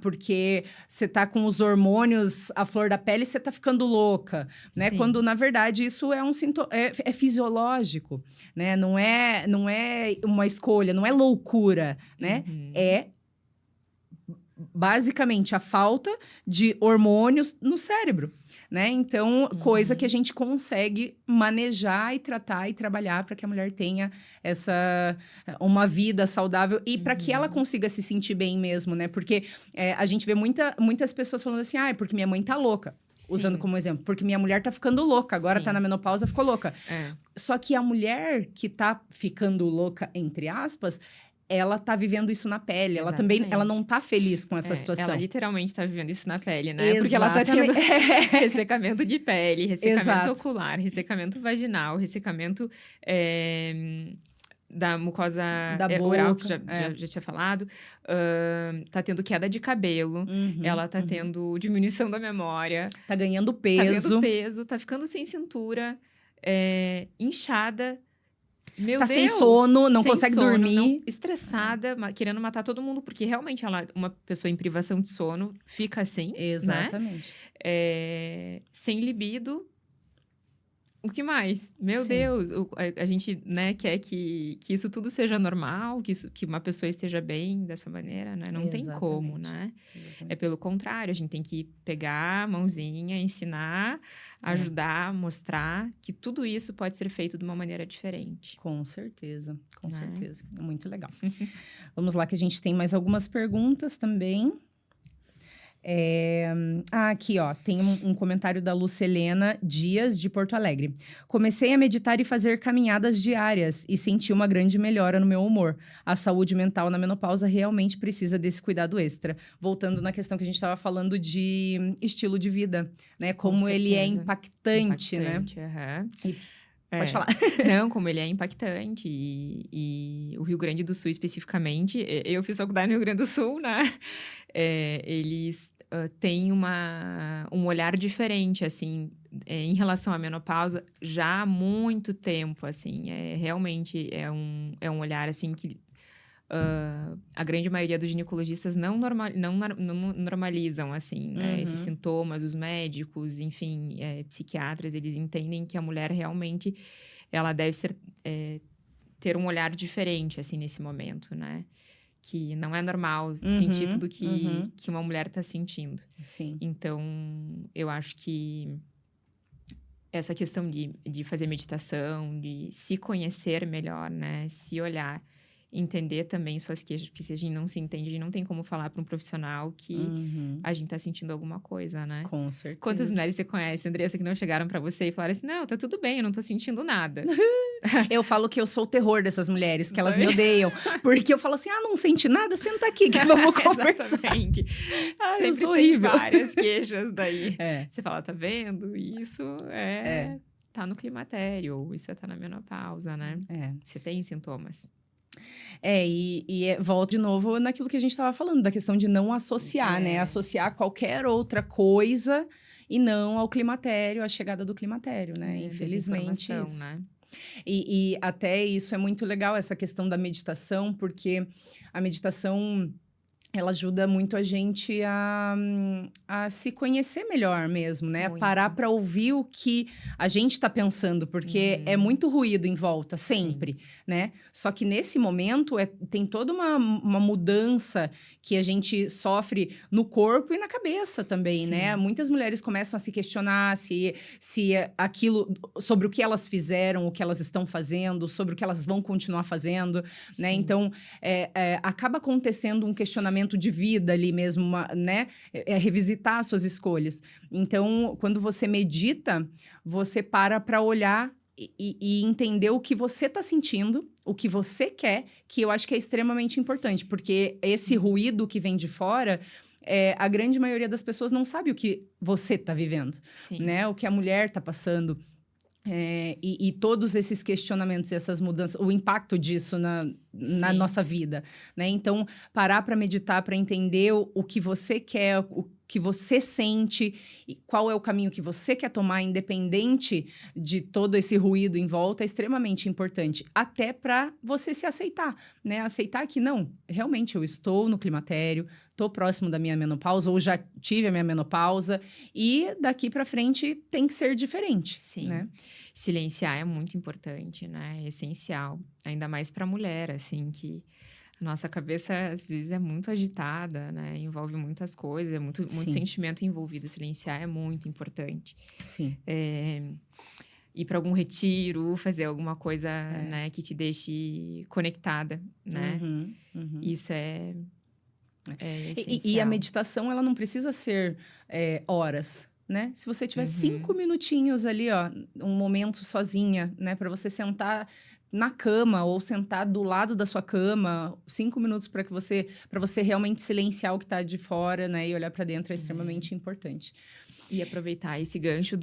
porque você tá com os hormônios à flor da pele, você tá ficando louca, né? Quando, na verdade, isso é um sintoma, é fisiológico, né? Não é uma escolha, não é loucura, né? É basicamente a falta de hormônios no cérebro, né? Então, coisa que a gente consegue manejar e tratar e trabalhar para que a mulher tenha uma vida saudável e para que ela consiga se sentir bem mesmo, né? Porque a gente vê muitas pessoas falando assim, porque minha mãe tá louca. Usando como exemplo, porque minha mulher tá ficando louca, agora tá na menopausa, ficou louca. Só que a mulher que tá ficando louca, entre aspas, ela tá vivendo isso na pele. Ela não tá feliz com essa situação. Ela literalmente tá vivendo isso na pele, né? Porque ela tá tendo ressecamento de pele, ressecamento ocular, ressecamento vaginal, ressecamento da mucosa da boca, oral, que já tinha falado. Tá tendo queda de cabelo. Ela tá tendo diminuição da memória. Tá ganhando peso. Tá ficando sem cintura, inchada. Meu tá Deus, sem sono, não consegue dormir. Estressada, querendo matar todo mundo, porque realmente uma pessoa em privação de sono fica assim, exatamente, né? Sem libido. O que mais? Meu Deus, a gente, né, quer que isso tudo seja normal, que uma pessoa esteja bem dessa maneira, né? Não tem como, né? É pelo contrário, a gente tem que pegar a mãozinha, ensinar, ajudar, mostrar que tudo isso pode ser feito de uma maneira diferente. Com certeza, com certeza. É muito legal. Vamos lá, que a gente tem mais algumas perguntas também. Aqui, ó, tem um comentário da Lucelena Dias, de Porto Alegre. Comecei a meditar e fazer caminhadas diárias e senti uma grande melhora no meu humor. A saúde mental na menopausa realmente precisa desse cuidado extra. Voltando na questão que a gente estava falando de estilo de vida, né? Como ele é impactante, né? Pode falar. Não, como ele é impactante. E o Rio Grande do Sul, especificamente, eu fiz faculdade no Rio Grande do Sul, né? Eles têm um olhar diferente, assim, em relação à menopausa, já há muito tempo, assim. Realmente é um olhar, assim, que a grande maioria dos ginecologistas não normalizam, assim, né, esses sintomas. Os médicos, enfim, psiquiatras, eles entendem que a mulher realmente, ela deve ter um olhar diferente, assim, nesse momento, né? Que não é normal sentir tudo que uma mulher está sentindo. Sim. Então, eu acho que essa questão de fazer meditação, de se conhecer melhor, né? Se olhar, entender também suas queixas, porque se a gente não se entende, a gente não tem como falar para um profissional que a gente tá sentindo alguma coisa, né? Com certeza. Quantas mulheres você conhece, Andressa, que não chegaram para você e falaram assim, não, tá tudo bem, eu não tô sentindo nada. Eu falo que eu sou o terror dessas mulheres, que elas me odeiam. Porque eu falo assim, não sente nada? Senta aqui que vamos conversar. Exatamente. Eu Sempre sou tem horrível. várias queixas daí. Você fala, tá vendo? Isso tá no climatério, ou isso tá na menopausa, né? Você tem sintomas. Volto de novo naquilo que a gente estava falando, da questão de não associar, né? Associar qualquer outra coisa e não ao climatério, à chegada do climatério, né? Infelizmente, isso. Né? E até isso é muito legal, essa questão da meditação, porque a meditação, ela ajuda muito a gente a se conhecer melhor mesmo, né? Muito. Parar para ouvir o que a gente está pensando, porque é muito ruído em volta, sempre, né? Só que nesse momento tem toda uma mudança que a gente sofre no corpo e na cabeça também, né? Muitas mulheres começam a se questionar se aquilo, sobre o que elas fizeram, o que elas estão fazendo, sobre o que elas vão continuar fazendo, né? Então, acaba acontecendo um questionamento de vida ali mesmo, né? Revisitar suas escolhas. Então, quando você medita, você para olhar e entender o que você está sentindo, o que você quer, que eu acho que é extremamente importante, porque esse ruído que vem de fora, a grande maioria das pessoas não sabe o que você está vivendo, né? O que a mulher está passando. E todos esses questionamentos e essas mudanças, o impacto disso na nossa vida, né? Então, parar para meditar, para entender o que você quer, o que você sente, e qual é o caminho que você quer tomar, independente de todo esse ruído em volta, é extremamente importante. Até para você se aceitar, né? Aceitar que, não, realmente eu estou no climatério, estou próximo da minha menopausa, ou já tive a minha menopausa, e daqui para frente tem que ser diferente, né? Silenciar é muito importante, né? É essencial. Ainda mais para mulher, assim, que a nossa cabeça, às vezes, é muito agitada, né? Envolve muitas coisas, muito sentimento envolvido. Silenciar é muito importante. Sim. Ir para algum retiro, fazer alguma coisa, né? Que te deixe conectada, né? Isso é essencial. E a meditação, ela não precisa ser horas, né? Se você tiver 5 minutinhos ali, ó, um momento sozinha, né? Para você sentar na cama ou sentar do lado da sua cama, 5 minutos para você realmente silenciar o que está de fora, né? E olhar para dentro é extremamente importante. E aproveitar esse gancho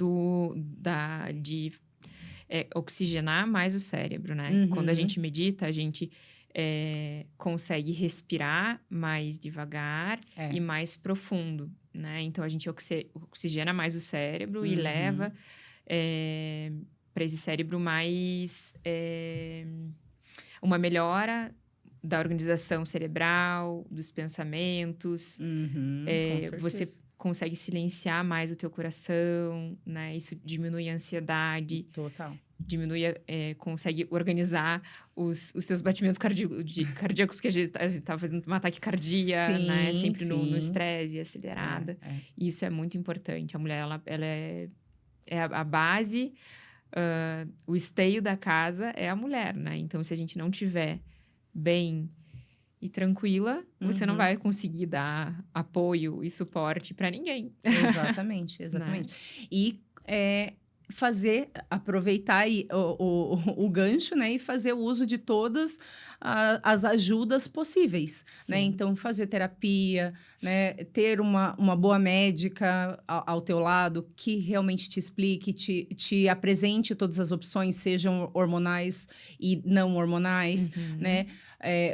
de oxigenar mais o cérebro, né? Quando a gente medita, a gente consegue respirar mais devagar e mais profundo, né? Então, a gente oxigena mais o cérebro e leva para esse cérebro mais uma melhora da organização cerebral, dos pensamentos. Você consegue silenciar mais o teu coração, né? Isso diminui a ansiedade. Total. Consegue organizar os teus batimentos cardíacos, que a gente tá fazendo uma taquicardia, né? Sempre no estresse e acelerada. E isso é muito importante. A mulher, ela é a base, o esteio da casa é a mulher, né? Então, se a gente não tiver bem e tranquila, você não vai conseguir dar apoio e suporte para ninguém. Exatamente. Né? E aproveitar o gancho, né? E fazer o uso de todas as ajudas possíveis, né? Então, fazer terapia, né? Ter uma boa médica ao teu lado que realmente te explique, te apresente todas as opções, sejam hormonais e não hormonais, né?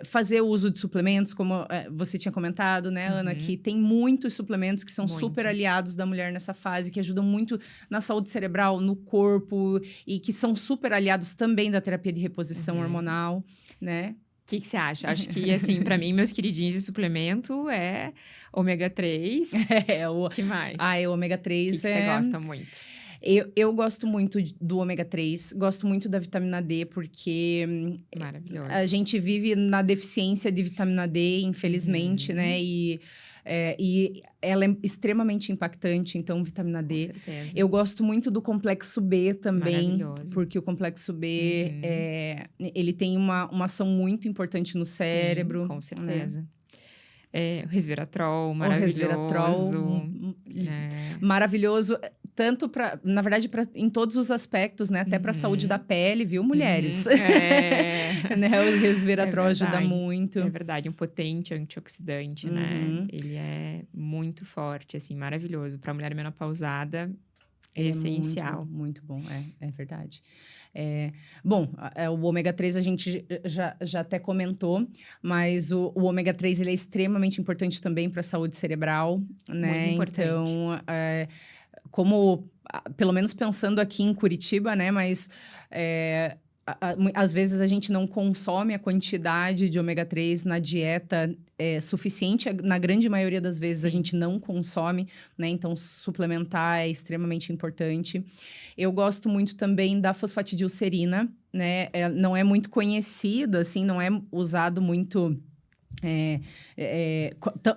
Fazer o uso de suplementos, como você tinha comentado, né, Ana, que tem muitos suplementos que são super aliados da mulher nessa fase, que ajudam muito na saúde cerebral, no corpo, e que são super aliados também da terapia de reposição hormonal, né? O que você acha? Acho que, assim, para mim, meus queridinhos de suplemento é ômega 3. Que mais? O ômega 3 que você gosta muito? Eu gosto muito do ômega 3, gosto muito da vitamina D, porque a gente vive na deficiência de vitamina D, infelizmente, né? E ela é extremamente impactante, então, vitamina D. Com certeza. Eu gosto muito do complexo B também, porque o complexo B, ele tem uma ação muito importante no cérebro. Sim, com certeza. Né? O resveratrol, maravilhoso. Tanto na verdade, em todos os aspectos, né? Até para a saúde da pele, viu, mulheres? Né? O resveratrol ajuda muito. É verdade, um potente antioxidante, né? Ele é muito forte, assim, maravilhoso. Para a mulher menopausada, é essencial. Muito bom, é verdade. Bom, o ômega 3 a gente já até comentou, mas o ômega 3 ele é extremamente importante também para a saúde cerebral, né? Muito importante. Então, como, pelo menos pensando aqui em Curitiba, né? Mas às vezes a gente não consome a quantidade de ômega 3 na dieta suficiente, na grande maioria das vezes a Sim. gente não consome, né? Então, suplementar é extremamente importante. Eu gosto muito também da fosfatidilcerina, né? Não é muito conhecido, assim, não é usado muito...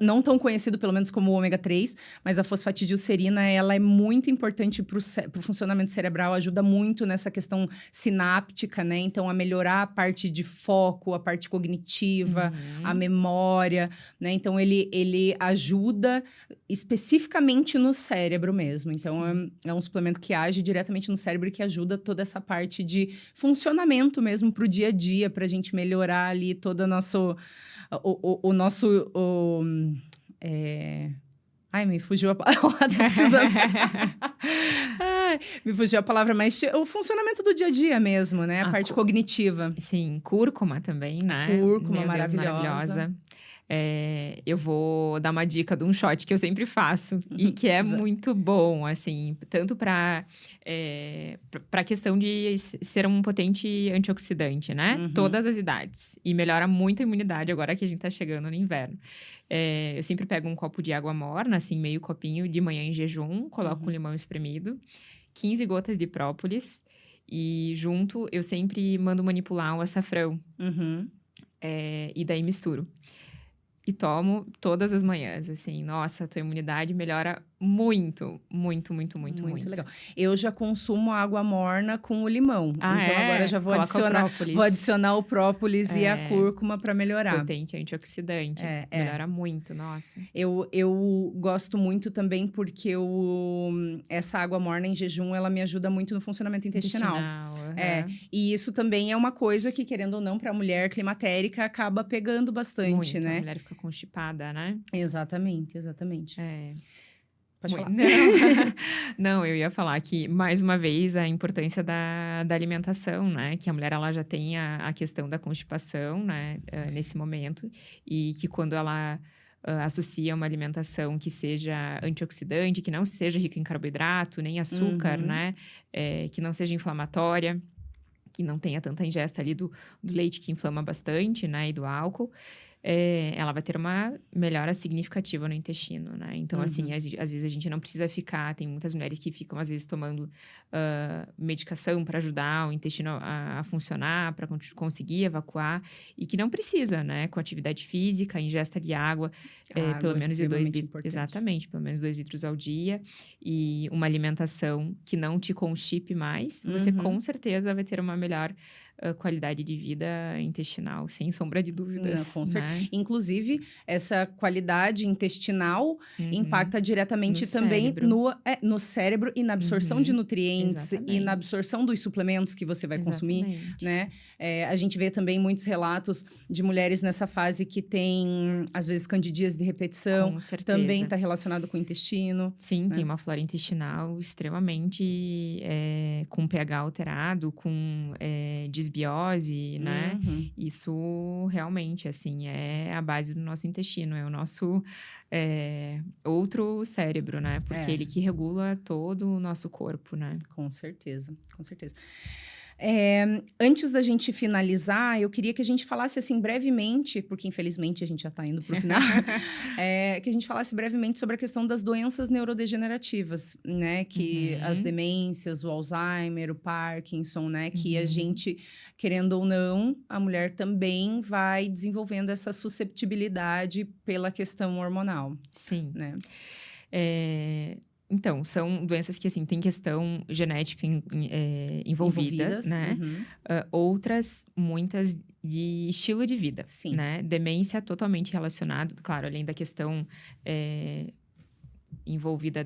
não tão conhecido, pelo menos, como o ômega 3, mas a fosfatidilcerina, ela é muito importante para o funcionamento cerebral, ajuda muito nessa questão sináptica, né? Então, a melhorar a parte de foco, a parte cognitiva, a memória, né? Então, ele ajuda especificamente no cérebro mesmo. Então, é um suplemento que age diretamente no cérebro e que ajuda toda essa parte de funcionamento mesmo para o dia a dia, para a gente melhorar ali todo o nosso... O nosso... Ai, me fugiu a palavra. Tô precisando... Ai, me fugiu a palavra, mas o funcionamento do dia a dia mesmo, né? A parte cognitiva. Sim, cúrcuma também, né? Cúrcuma, Meu Deus, maravilhosa. Eu vou dar uma dica de um shot que eu sempre faço e que é muito bom, assim, tanto para a questão de ser um potente antioxidante, né? Todas as idades. E melhora muito a imunidade agora que a gente tá chegando no inverno. Eu sempre pego um copo de água morna, assim, meio copinho de manhã em jejum, coloco um limão espremido, 15 gotas de própolis e junto eu sempre mando manipular o açafrão. E daí misturo. E tomo todas as manhãs, assim. Nossa, a tua imunidade melhora muito, muito, muito, muito, muito. Muito legal. Eu já consumo água morna com o limão. Então, agora já vou adicionar o própolis e a cúrcuma para melhorar. Potente antioxidante. Melhora muito, nossa. Eu gosto muito também porque essa água morna em jejum, ela me ajuda muito no funcionamento intestinal. E isso também é uma coisa que, querendo ou não, para a mulher climatérica, acaba pegando bastante, muito, né? A mulher fica constipada, né? Exatamente. Pode falar. Não, eu ia falar que, mais uma vez, a importância da alimentação, né? Que a mulher, ela já tem a questão da constipação, né? Nesse momento. E que quando ela associa uma alimentação que seja antioxidante, que não seja rica em carboidrato, nem açúcar, né? Que não seja inflamatória, que não tenha tanta ingesta ali do leite que inflama bastante, né? E do álcool. Ela vai ter uma melhora significativa no intestino, né? Então, assim, às vezes a gente não precisa ficar... Tem muitas mulheres que ficam, às vezes, tomando medicação para ajudar o intestino a funcionar, para conseguir evacuar, e que não precisa, né? Com atividade física, ingesta de água, pelo menos de 2 litros. Exatamente, pelo menos 2 litros ao dia. E uma alimentação que não te constipe mais, você com certeza vai ter uma melhor... qualidade de vida intestinal, sem sombra de dúvidas. Não, com certeza. Inclusive, essa qualidade intestinal impacta diretamente também no cérebro e na absorção de nutrientes e na absorção dos suplementos que você vai consumir, né? A gente vê também muitos relatos de mulheres nessa fase que tem, às vezes, candidíase de repetição. Com certeza. Também está relacionado com o intestino. Sim, né? Tem uma flora intestinal extremamente com pH alterado, com desbiose, né? Isso realmente, assim, é a base do nosso intestino, é o nosso outro cérebro, né? Porque ele que regula todo o nosso corpo, né? Com certeza, com certeza. Antes da gente finalizar, eu queria que a gente falasse assim brevemente, porque infelizmente a gente já está indo para o final, que a gente falasse brevemente sobre a questão das doenças neurodegenerativas, né? Que as demências, o Alzheimer, o Parkinson, né? Que a gente, querendo ou não, a mulher também vai desenvolvendo essa susceptibilidade pela questão hormonal. Sim. Né? Então, são doenças que, assim, tem questão genética envolvida, né? Outras, muitas de estilo de vida, Sim. Né? Demência totalmente relacionado, claro, além da questão envolvida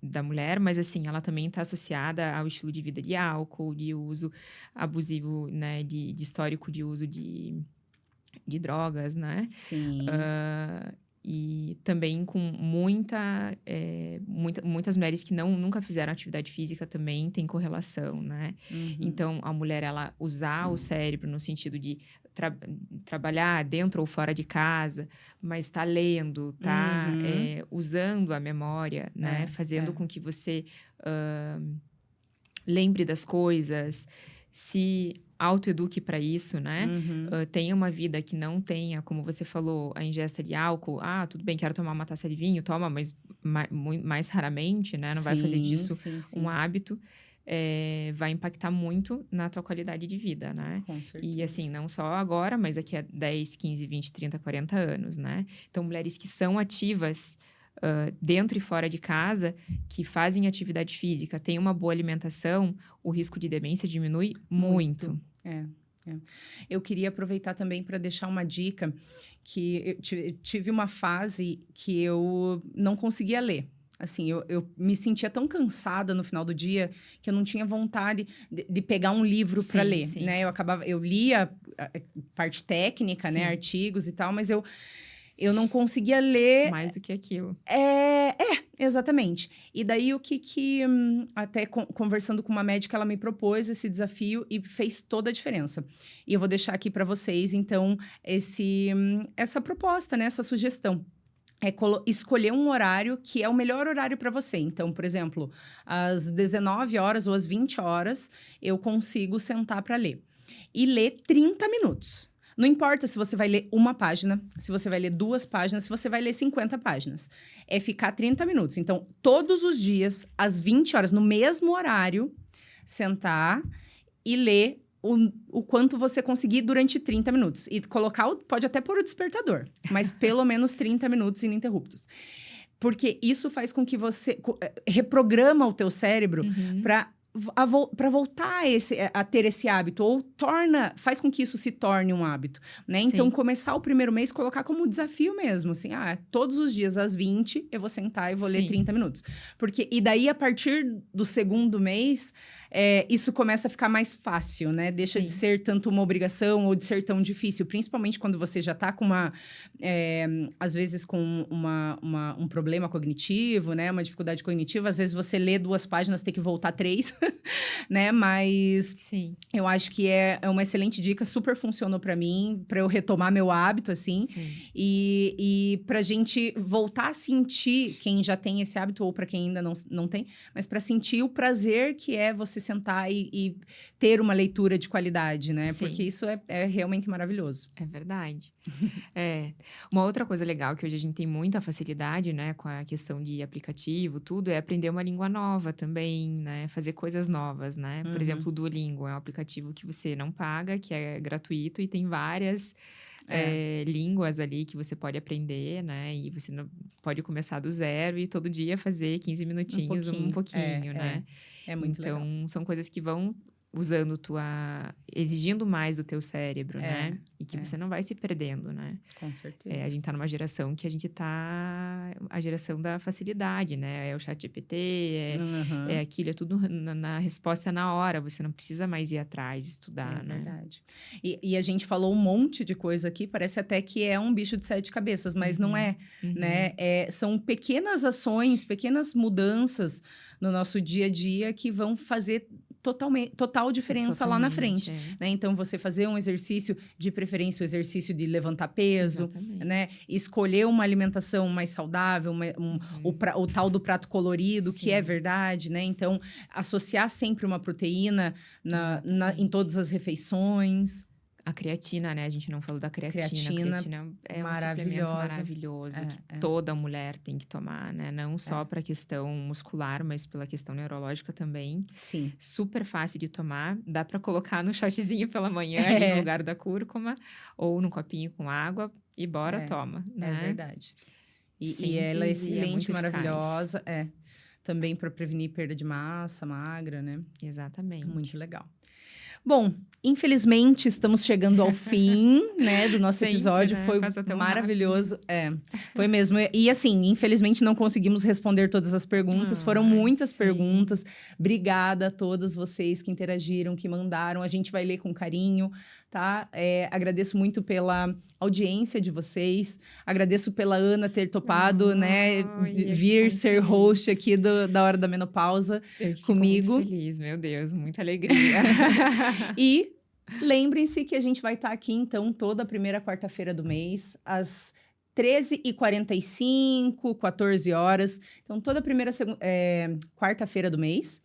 da mulher, mas, assim, ela também está associada ao estilo de vida de álcool, de uso abusivo, né? De histórico de uso de drogas, né? Sim. E também com muitas mulheres que nunca fizeram atividade física também tem correlação, né? Então, a mulher, ela usar o cérebro no sentido de trabalhar dentro ou fora de casa, mas tá lendo, tá usando a memória, né? Fazendo com que você lembre das coisas. Se autoeduque para isso, né? Uhum. Tenha uma vida que não tenha, como você falou, a ingesta de álcool. Ah, tudo bem, quero tomar uma taça de vinho, toma, mas mais raramente, né? Não vai fazer Sim, disso sim, um sim. hábito. Vai impactar muito na tua qualidade de vida, né? Com E assim, certeza. não só agora, mas daqui a 10, 15, 20, 30, 40 anos, né? Então, mulheres que são ativas dentro e fora de casa, que fazem atividade física, têm uma boa alimentação, o risco de demência diminui muito. É. Eu queria aproveitar também para deixar uma dica que eu tive uma fase que eu não conseguia ler. Assim, eu me sentia tão cansada no final do dia que eu não tinha vontade de pegar um livro para Sim, ler, sim, né? Eu lia a parte técnica, né? sim. Artigos e tal, mas eu não conseguia ler. Mais do que aquilo. Exatamente. E daí até conversando com uma médica, ela me propôs esse desafio e fez toda a diferença. E eu vou deixar aqui para vocês, então, essa proposta, né, essa sugestão. Escolher um horário que é o melhor horário para você. Então, por exemplo, às 19 horas ou às 20 horas, eu consigo sentar para ler. E ler 30 minutos. Não importa se você vai ler uma página, se você vai ler 2 páginas, se você vai ler 50 páginas. É ficar 30 minutos. Então, todos os dias, às 20 horas, no mesmo horário, sentar e ler o quanto você conseguir durante 30 minutos. E pode até pôr o despertador, mas pelo menos 30 minutos ininterruptos. Porque isso faz com que você reprograma o teu cérebro para voltar a ter esse hábito, ou faz com que isso se torne um hábito, né? Sim. Então, começar o primeiro mês, colocar como desafio mesmo, assim, todos os dias às 20, eu vou sentar e vou ler 30 minutos. E daí, a partir do segundo mês, isso começa a ficar mais fácil, né? Deixa de ser tanto uma obrigação ou de ser tão difícil, principalmente quando você já tá com às vezes com um problema cognitivo, né? Uma dificuldade cognitiva, às vezes você lê 2 páginas, tem que voltar 3, né? Mas eu acho que é uma excelente dica, super funcionou para mim, para eu retomar meu hábito, assim. E pra gente voltar a sentir, quem já tem esse hábito ou para quem ainda não tem, mas para sentir o prazer que é você sentar e ter uma leitura de qualidade, né? Porque isso é realmente maravilhoso. É verdade. Uma outra coisa legal que hoje a gente tem muita facilidade, né, com a questão de aplicativo, tudo, é aprender uma língua nova também, né? Fazer coisas novas, né? Por exemplo, o Duolingo é um aplicativo que você não paga, que é gratuito e tem várias línguas ali que você pode aprender, né? E você pode começar do zero e todo dia fazer 15 minutinhos, um pouquinho, né? É muito legal. Então, são coisas que vão exigindo mais do teu cérebro, né? E que você não vai se perdendo, né? Com certeza. A gente tá numa geração que a geração da facilidade, né? É o ChatGPT, é aquilo, é tudo na resposta na hora, você não precisa mais ir atrás, estudar, né? É verdade. E a gente falou um monte de coisa aqui, parece até que é um bicho de 7 cabeças, mas não é, né? São pequenas ações, pequenas mudanças no nosso dia a dia que vão fazer total diferença lá na frente, né? Então, você fazer um exercício, de preferência o exercício de levantar peso, né? Escolher uma alimentação mais saudável, o tal do prato colorido, que é verdade, né? Então, associar sempre uma proteína em todas as refeições. A creatina, né? A gente não falou da creatina. A creatina é um suplemento maravilhoso que toda mulher tem que tomar, né? Não só para a questão muscular, mas pela questão neurológica também. Sim. Super fácil de tomar. Dá para colocar no shotzinho pela manhã, ali no lugar da cúrcuma, ou num copinho com água e toma, né? É verdade. E ela é excelente, maravilhosa. Também para prevenir perda de massa magra, né? Exatamente. Muito legal. Bom, infelizmente, estamos chegando ao fim, né, do nosso episódio. Né? Foi maravilhoso. Foi mesmo. E assim, infelizmente não conseguimos responder todas as perguntas. Foram muitas perguntas. Obrigada a todas vocês que interagiram, que mandaram. A gente vai ler com carinho, tá? Agradeço muito pela audiência de vocês. Agradeço pela Ana ter topado, né, vir ser host aqui da Hora da Menopausa comigo. Muito feliz, meu Deus, muita alegria. E lembrem-se que a gente vai estar aqui, então, toda primeira quarta-feira do mês, às 13h45, 14 horas. Então, toda primeira quarta-feira do mês.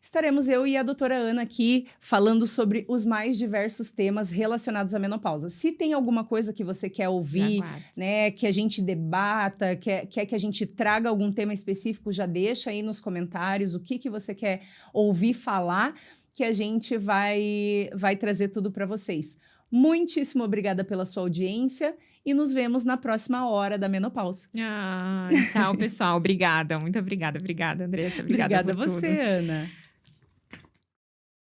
estaremos eu e a doutora Ana aqui falando sobre os mais diversos temas relacionados à menopausa. Se tem alguma coisa que você quer ouvir, né, que a gente debata, quer que a gente traga algum tema específico, já deixa aí nos comentários o que você quer ouvir falar, que a gente vai trazer tudo para vocês. Muitíssimo obrigada pela sua audiência e nos vemos na próxima hora da menopausa. Tchau, pessoal. Obrigada. Muito obrigada. Obrigada, Andressa. Obrigada por a você, tudo. Ana.